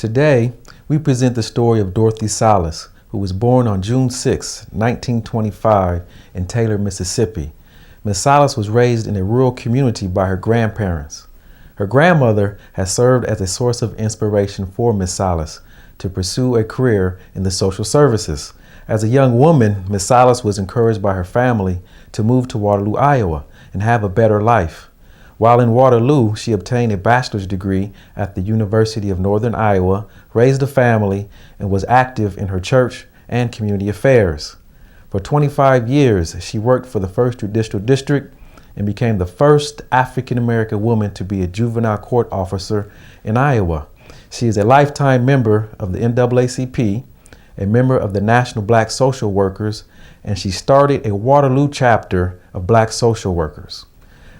Today, we present the story of Dorothy Sallis, who was born on June 6, 1925 in Taylor, Mississippi. Ms. Sallis was raised in a rural community by her grandparents. Her grandmother has served as a source of inspiration for Ms. Sallis to pursue a career in the social services. As a young woman, Ms. Sallis was encouraged by her family to move to Waterloo, Iowa, and have a better life. While in Waterloo, she obtained a bachelor's degree at the University of Northern Iowa, raised a family, and was active in her church and community affairs. For 25 years, she worked for the 1st Judicial District and became the first African-American woman to be a juvenile court officer in Iowa. She is a lifetime member of the NAACP, a member of the National Black Social Workers, and she started a Waterloo chapter of Black Social Workers.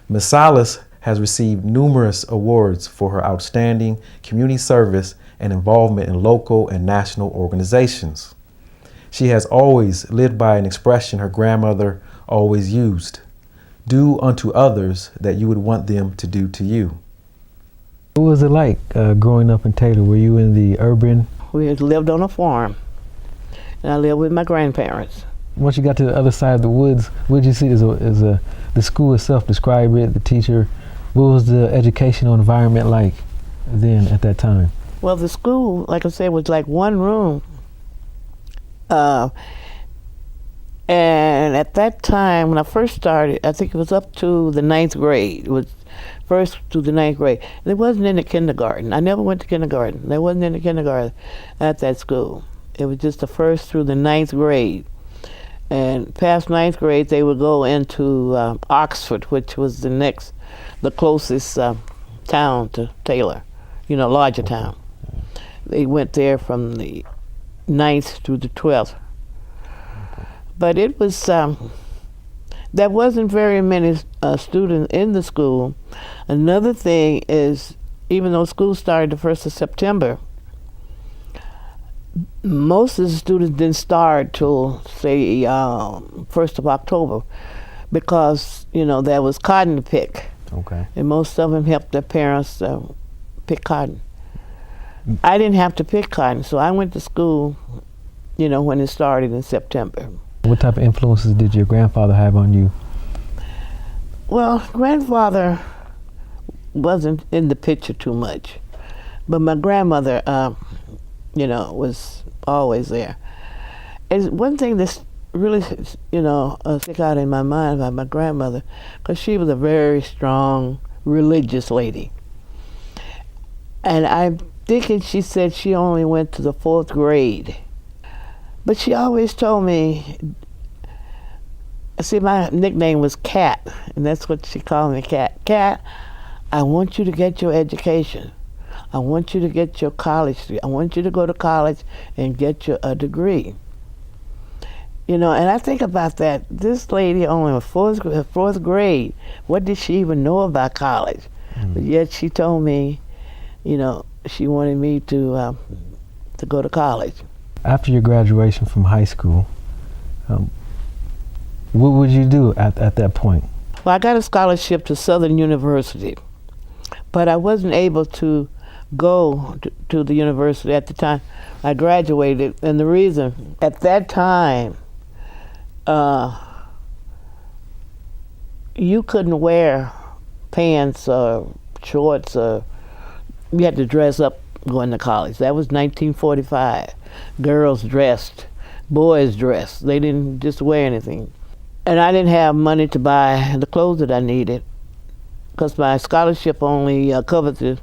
Ms. Sallis has received numerous awards for her outstanding community service and involvement in local and national organizations. She has always lived by an expression her grandmother always used: do unto others that you would want them to do to you. What was it like growing up in Taylor? Were you in the urban? We had lived on a farm, and I lived with my grandparents. Once you got to the other side of the woods, what did you see the school itself? Describe it, the teacher. What was the educational environment like then at that time? Well, the school, like I said, was like one room. And at that time, when I first started, I think it was up to the 9th grade. It was first to the 9th grade. And it wasn't in the kindergarten. I never went to kindergarten. There wasn't any kindergarten at that school. It was just the 1st through the 9th grade. And past 9th grade, they would go into Oxford, which was the closest town to Taylor, larger town. They went there from the 9th through the 12th. But it was, there wasn't very many students in the school. Another thing is, even though school started the 1st of September, most of the students didn't start till, say, 1st of October, because, there was cotton to pick. Okay. And most of them helped their parents pick cotton. I didn't have to pick cotton, so I went to school, when it started in September. What type of influences did your grandfather have on you? Well, grandfather wasn't in the picture too much, but my grandmother, was always there. And one thing that's really, stick out in my mind about my grandmother, because she was a very strong religious lady. And I'm thinking she said she only went to the 4th grade. But she always told me, see, my nickname was Cat, and that's what she called me, Cat. Cat, I want you to get your education. I want you to get your college degree. I want you to go to college and get a degree. And I think about that. This lady only in 4th grade, what did she even know about college? But yet she told me, she wanted me to go to college. After your graduation from high school, what would you do at that point? Well, I got a scholarship to Southern University, but I wasn't able to go to the university at the time I graduated. And the reason, at that time, you couldn't wear pants or shorts, or you had to dress up going to college. That was 1945. Girls dressed, boys dressed. They didn't just wear anything. And I didn't have money to buy the clothes that I needed, because my scholarship only covered the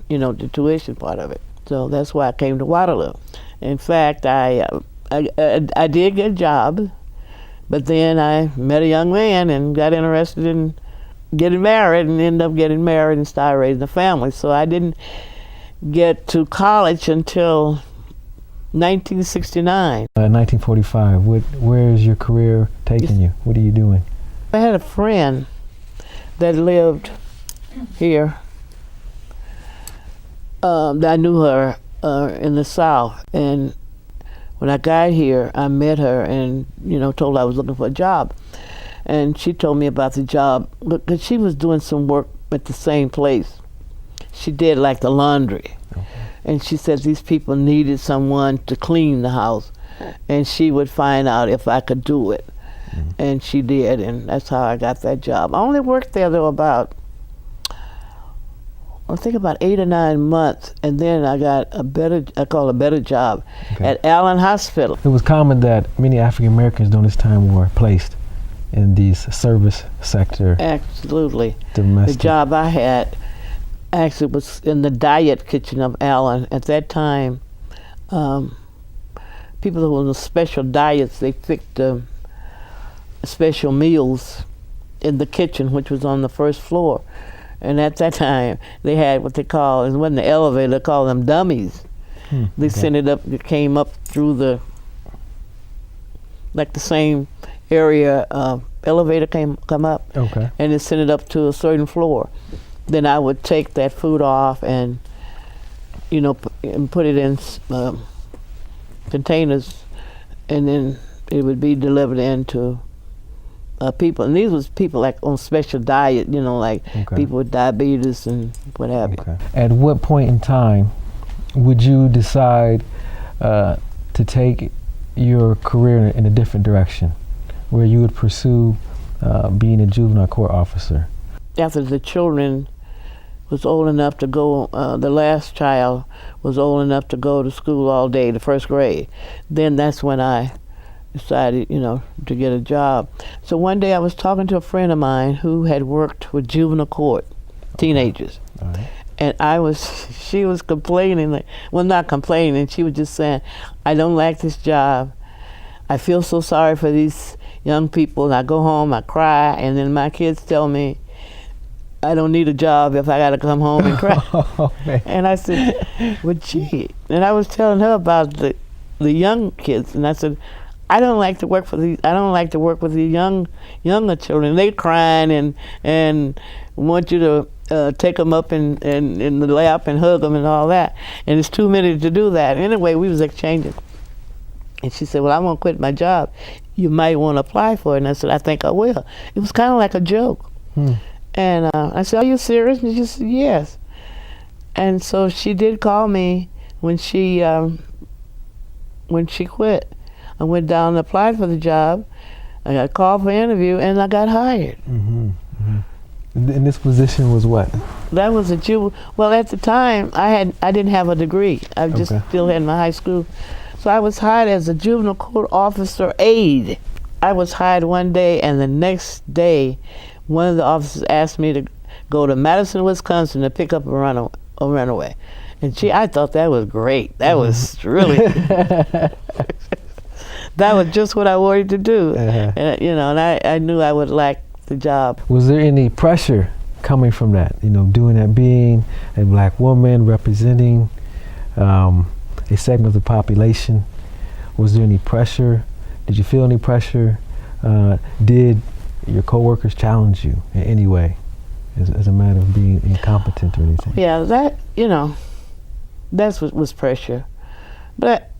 tuition part of it. So that's why I came to Waterloo. In fact, I did get a job, but then I met a young man and got interested in getting married, and ended up getting married and started raising a family. So I didn't get to college until 1969. 1945, where is your career taking you? What are you doing? I had a friend that lived here. I knew her in the South, and when I got here, I met her and told her I was looking for a job, and she told me about the job because she was doing some work at the same place. She did like the laundry. And she said these people needed someone to clean the house, and she would find out if I could do it. And she did, and that's how I got that job. I only worked there though about 8 or 9 months, and then I got a better job at Allen Hospital. It was common that many African Americans during this time were placed in these service sector. Absolutely. Domestic. The job I had actually was in the diet kitchen of Allen. At that time, people who were on the special diets, they picked special meals in the kitchen, which was on the first floor. And at that time, they had what they call, it wasn't the elevator, they called them dummies. They sent it up, it came up through the same area elevator come up, and it sent it up to a certain floor. Then I would take that food off and, and put it in containers, and then it would be delivered into people. And these was people like on special diet, people with diabetes and what have you. At what point in time would you decide to take your career in a different direction, where you would pursue being a juvenile court officer? After the children was old enough to go, the last child was old enough to go to school all day, the first grade, then that's when I decided, to get a job. So one day I was talking to a friend of mine who had worked with juvenile court, teenagers. And she was complaining, not complaining, she was just saying, I don't like this job. I feel so sorry for these young people, and I go home, I cry, and then my kids tell me I don't need a job if I got to come home and cry. And I said, well, gee. And I was telling her about the young kids, and I said, I don't like to work with the younger children. They crying and want you to take them up in the lap and hug them and all that. And it's too many to do that. Anyway, we was exchanging. And she said, well, I won't quit my job. You might want to apply for it. And I said, I think I will. It was kind of like a joke. And I said, are you serious? And she said, yes. And so she did call me when she quit. I went down and applied for the job. I got called for an interview, and I got hired. And this position was what? That was well, at the time, I didn't have a degree. I just still had my high school. So I was hired as a juvenile court officer aide. I was hired one day, and the next day, one of the officers asked me to go to Madison, Wisconsin to pick up a runaway. And I thought that was great. That was really... That was just what I wanted to do, and and I knew I would like the job. Was there any pressure coming from that? Doing that, being a black woman representing a segment of the population. Was there any pressure? Did you feel any pressure? Did your coworkers challenge you in any way, as a matter of being incompetent or anything? Yeah, that's what was pressure, but.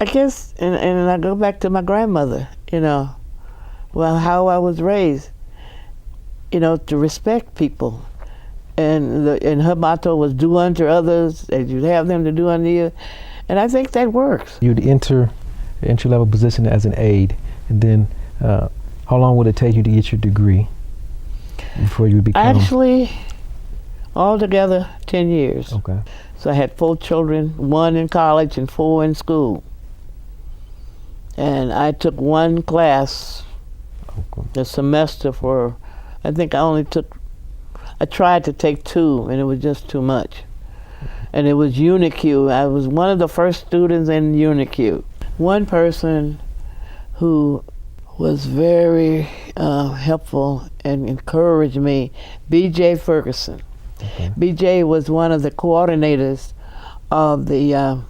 I guess, and I go back to my grandmother, how I was raised, to respect people. And her motto was do unto others as you'd have them to do unto you. And I think that works. You'd enter the entry-level position as an aide, and then how long would it take you to get your degree before you become? Actually, altogether 10 years. Okay. So I had 4 children, 1 in college and 4 in school. And I took 1 class a semester for, I think I tried to take 2, and it was just too much. And it was UNIQ. I was one of the first students in UNIQ. One person who was very helpful and encouraged me, B.J. Ferguson. B.J. was one of the coordinators of the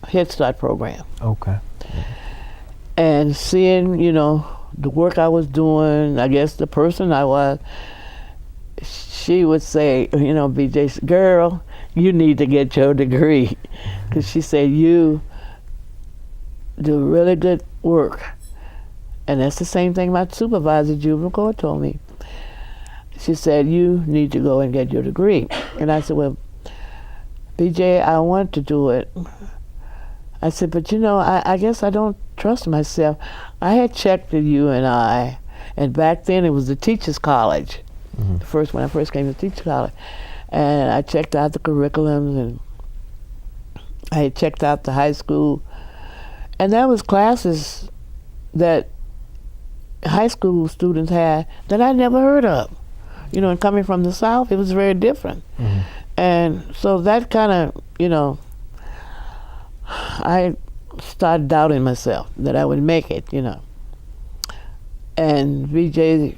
Head Start program. And seeing, the work I was doing, I guess the person I was, she would say, B.J., girl, you need to get your degree. Because she said, you do really good work. And that's the same thing my supervisor, juvenile court, told me. She said, you need to go and get your degree. And I said, well, BJ, I want to do it. I said, but you know, I guess I don't trust myself. I had checked the UNI, and back then it was the Teachers College. When I first came to Teachers College. And I checked out the curriculums, and I had checked out the high school. And that was classes that high school students had that I never heard of. You know, and coming from the South, it was very different. And so that kind of, you know, I started doubting myself that I would make it, you know. And VJ,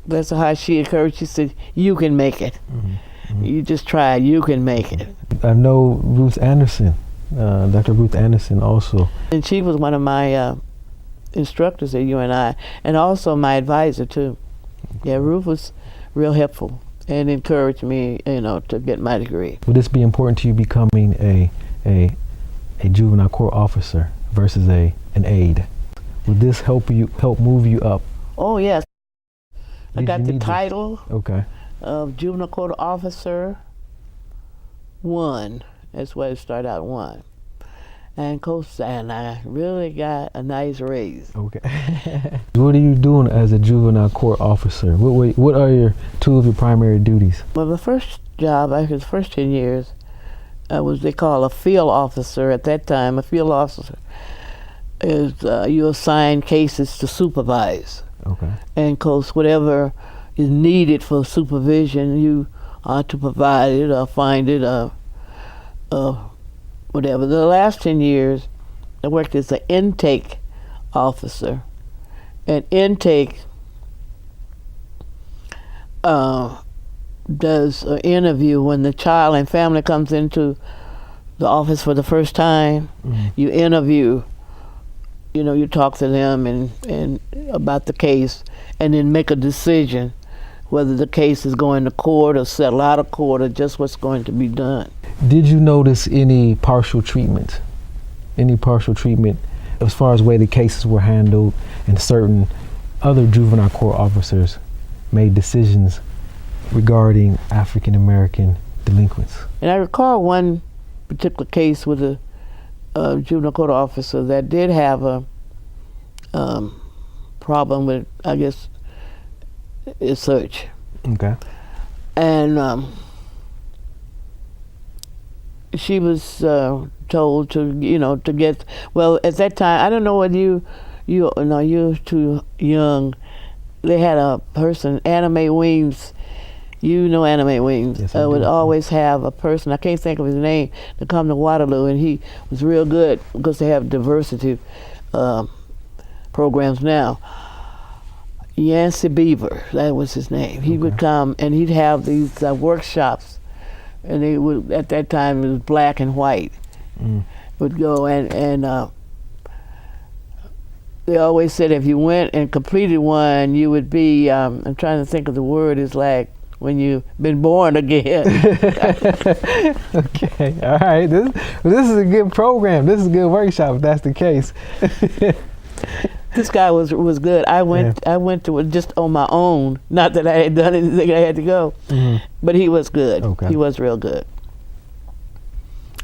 that's how she encouraged. She said, "You can make it. You just try. You can make it." I know Ruth Anderson, Dr. Ruth Anderson also. And she was one of my instructors at UNI, and also my advisor too. Yeah, Ruth was real helpful and encouraged me, you know, to get my degree. Would this be important to you becoming a juvenile court officer versus an aide? Would this help move you up? Oh yes. I Did got you the need title Okay. of Juvenile Court Officer 1. That's where it started out, 1. And and I really got a nice raise. Okay. What are you doing as a juvenile court officer? What are two of your primary duties? Well, the first job, the first 10 years, was they call a field officer at that time. A field officer is you assign cases to supervise. Okay. And of course, whatever is needed for supervision, you are to provide it or find it or whatever. The last 10 years, I worked as an intake officer. And intake does an interview when the child and family comes into the office for the first time. You interview. You know, you talk to them and about the case, and then make a decision whether the case is going to court or settle out of court or just what's going to be done. Did you notice any partial treatment? Any partial treatment as far as the way the cases were handled and certain other juvenile court officers made decisions regarding African American delinquents? And I recall one particular case with a juvenile court officer that did have a problem with, I guess, his search. Okay. And she was told to, you know, to get, well, at that time, I don't know whether you're too young. They had a person, Anime Weems. You know Anime Weems. Yes, I would do. always have a person, I can't think of his name, to come to Waterloo, and he was real good because they have diversity programs now. Yancey Beaver, that was his name. He would come and he'd have these workshops, and they would, at that time it was black and white. Would go and they always said if you went and completed one, you would be, I'm trying to think of the word, it's like when you've been born again. Okay, all right. This is a good program. This is a good workshop if that's the case. This guy was good. I went to it just on my own. Not that I had done anything, I had to go. But he was good. Okay. He was real good.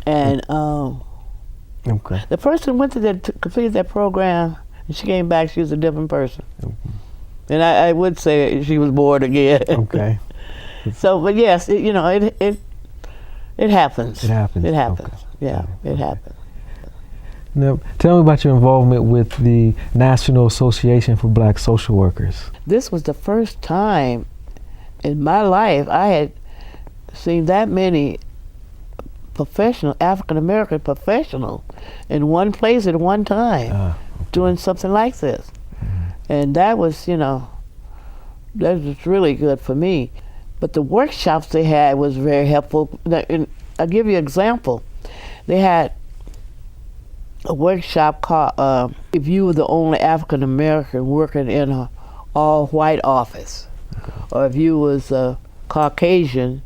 And Okay. the person went to completed that program, and she came back, she was a different person. And I would say she was bored again. Okay. So, but yes, it happens. It happens. It happens. Okay. Yeah, it Okay. happens. Now, tell me about your involvement with the National Association for Black Social Workers. This was the first time in my life I had seen that many African American professionals in one place at one time doing something like this. And that was, that was really good for me. But the workshops they had was very helpful. And I'll give you an example. They had a workshop called if you were the only African American working in an all-white office, or if you was a Caucasian,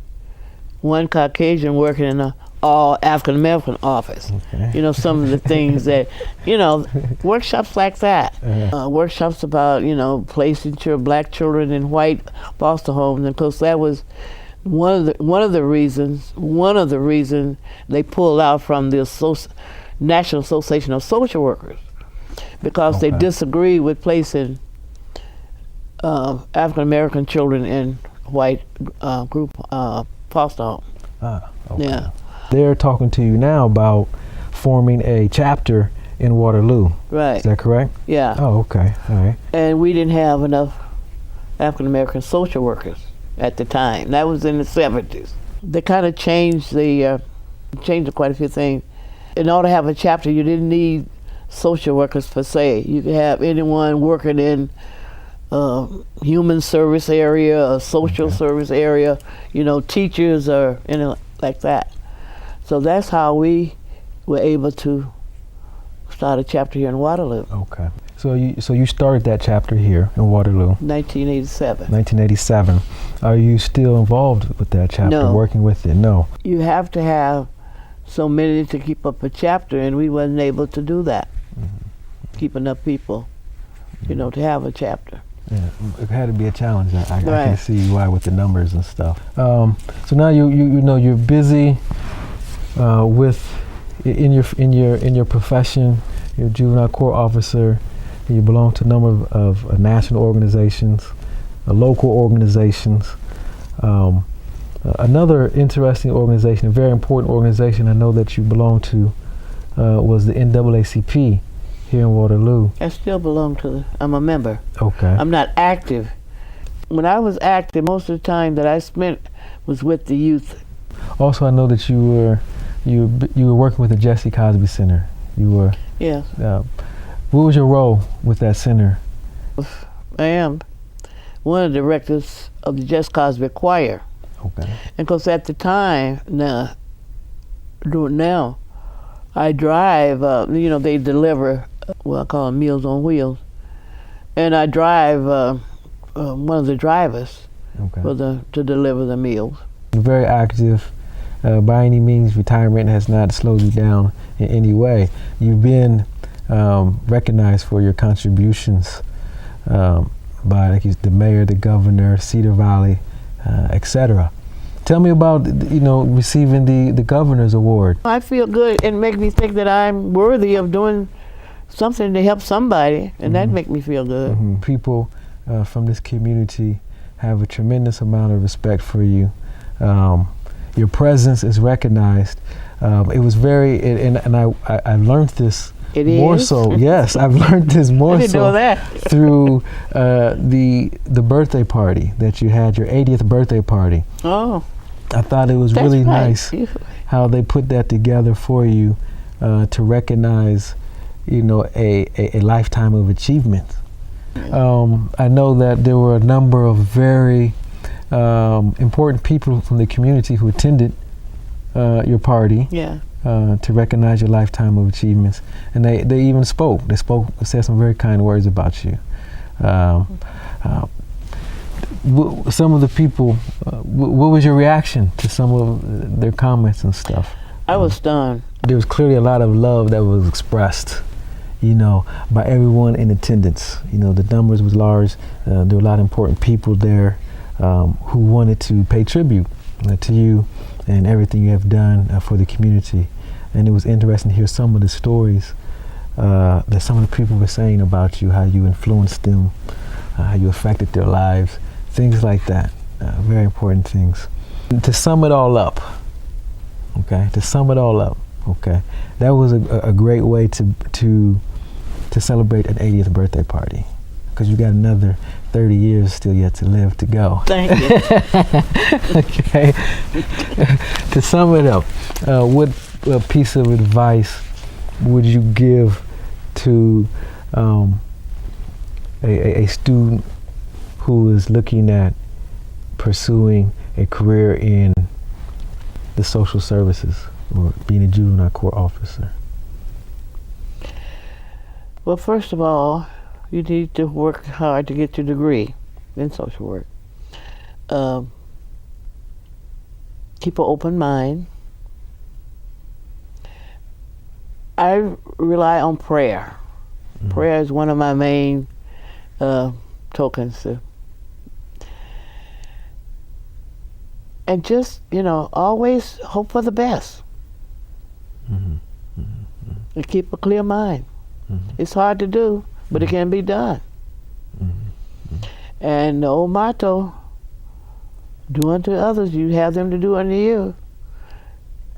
one Caucasian working in an all African American office. Okay. Some of the things that, workshops like that. Workshops about, placing black children in white foster homes. And of course that was one of the reasons they pulled out from the National Association of Social Workers, because they disagree with placing African American children in white group foster home. Okay. Yeah. They're talking to you now about forming a chapter in Waterloo. Right. Is that correct? Yeah. Oh, okay. All right. And we didn't have enough African American social workers at the time. That was in the 70s. They kind of changed quite a few things. In order to have a chapter, you didn't need social workers per se. You could have anyone working in human service area, a social service area, teachers or anything like that. So that's how we were able to start a chapter here in Waterloo. Okay. So you started that chapter here in Waterloo. 1987. 1987. Are you still involved with that chapter? No. Working with it? No. You have to have so many to keep up a chapter, and we wasn't able to do that. Keep enough people, to have a chapter. Yeah, it had to be a challenge. I Right. can see why with the numbers and stuff. So now you're busy with in your profession. You're a juvenile court officer. You belong to a number of national organizations, local organizations. Another interesting organization, a very important organization I know that you belong to, was the NAACP here in Waterloo. I still belong to I'm a member. Okay. I'm not active. When I was active, most of the time that I spent was with the youth. Also, I know that you were working with the Jesse Cosby Center. You were. Yes. What was your role with that center? I am one of the directors of the Jesse Cosby Choir. Okay. And because at the time, now, I drive, they deliver, I call them Meals on Wheels. And I drive one of the drivers to deliver the meals. You're very active. By any means, retirement has not slowed you down in any way. You've been recognized for your contributions by the mayor, the governor, Cedar Valley, etc. Tell me about receiving the governor's award. I feel good. It makes me think that I'm worthy of doing something to help somebody, and that makes me feel good. People from this community have a tremendous amount of respect for you. Your presence is recognized. It was very, and I learned this more so. Yes, I've learned this more I didn't so know that. through the birthday party that you had, your 80th birthday party. Oh, I thought it was that's really right. nice how they put that together for you to recognize, a lifetime of achievement. I know that there were a number of very important people from the community who attended your party. Yeah. To recognize your lifetime of achievements, and they even spoke. They said some very kind words about you. Some of the people, what was your reaction to some of their comments and stuff? I was stunned. There was clearly a lot of love that was expressed, by everyone in attendance. The numbers was large. There were a lot of important people there who wanted to pay tribute to you and everything you have done for the community. And it was interesting to hear some of the stories that some of the people were saying about you, how you influenced them, how you affected their lives, things like that. Very important things. To sum it all up, that was a great way to celebrate an 80th birthday party, because you got another 30 years still yet to live to go. Thank you. Okay. To sum it up, what piece of advice would you give to a student who is looking at pursuing a career in the social services or being a juvenile court officer? Well, first of all, you need to work hard to get your degree in social work. Keep an open mind. I rely on prayer. Prayer is one of my main tokens. and just, always hope for the best. And keep a clear mind. It's hard to do, but it can be done. And the old motto, do unto others, you have them to do unto you.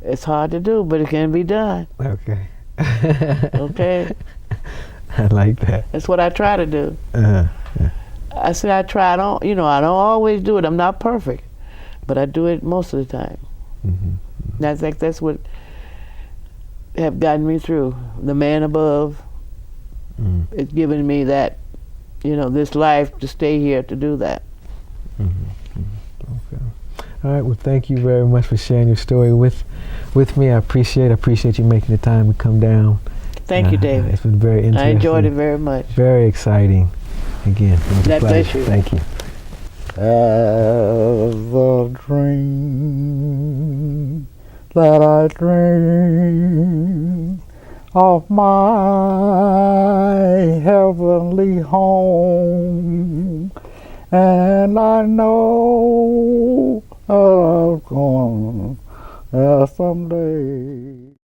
It's hard to do, but it can be done. Okay. Okay? I like that. That's what I try to do. Yeah. I say I try. I don't always do it. I'm not perfect, but I do it most of the time. And I think that's what have gotten me through. The man above, it's given me that, this life to stay here to do that. Okay. All right. Well, thank you very much for sharing your story with me. I appreciate you making the time to come down. Thank you, David. It's been very interesting. I enjoyed it very much. Very exciting. Again, it was a God pleasure. bless you. Thank you. As a dream that I dream of my heavenly home, and I know I'm going someday.